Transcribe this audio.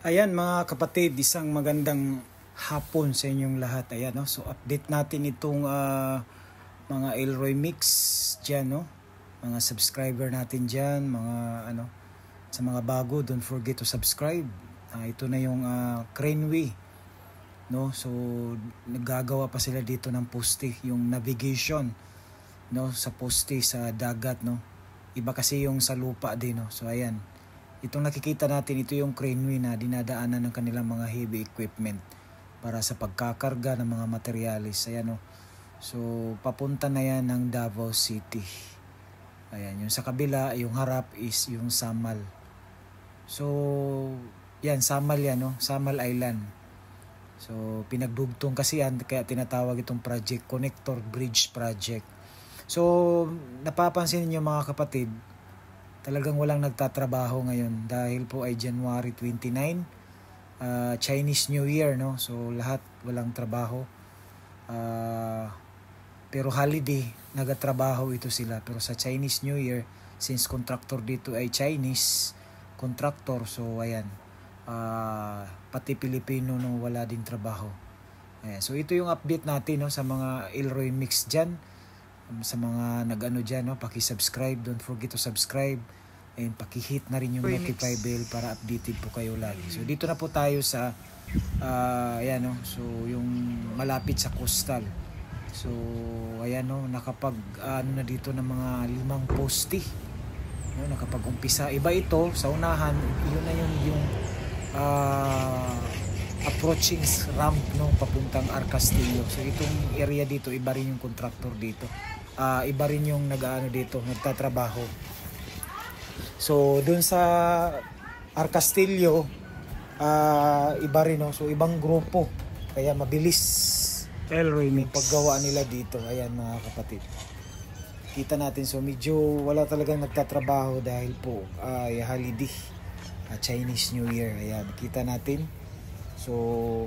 Ayan mga kapatid, isang magandang hapon sa inyong lahat. Ayan, no? So update natin itong mga Elroy Mix dyan, no? Mga subscriber natin dyan, mga sa mga bago, don't forget to subscribe. Ito na yung Craneway, no? So naggagawa pa sila dito ng poste, yung navigation, no? Sa poste sa dagat, no? Iba kasi yung sa lupa din, no? So ayan. Itong nakikita natin, ito yung Craneway na dinadaanan ng kanilang mga heavy equipment para sa pagkakarga ng mga materyales. Ayan, no? So papunta na yan ng Davao City. Ayan, yung sa kabila, yung harap is yung Samal. So yan, Samal yan, no? Samal Island. So pinagdugtong kasi yan, kaya tinatawag itong project, Connector Bridge Project. So napapansin niyo mga kapatid, talagang walang nagtatrabaho ngayon dahil po ay January 29, Chinese New Year, no? So lahat walang trabaho. Pero holiday, nagatrabaho ito sila. Pero sa Chinese New Year, since contractor dito ay Chinese contractor, so ayan, pati Pilipino no, wala din trabaho. Ayan. So ito yung update natin, no, sa mga Elroy Mix dyan. Sa mga nag-ano dyan, no, paki-subscribe, don't forget to subscribe, and paki-hit na rin yung notify bell para updated po kayo lagi. So dito na po tayo sa ayan, no, so yung malapit sa coastal. So ayan, no, nakapag na dito ng mga 5 poste, no, nakapag-umpisa. Iba ito sa unahan, yun na yung approaching ramp, no, papuntang Arcastillo. So itong area dito, iba rin yung contractor dito. Iba rin yung dito, nagtatrabaho. So doon sa Arcastillo, iba rin, no? So ibang grupo, kaya mabilis Elroy Mix paggawa nila dito. Ayan mga kapatid, kita natin. So medyo wala talagang nagtatrabaho dahil po holiday, Chinese New Year. Ayan, kita natin. So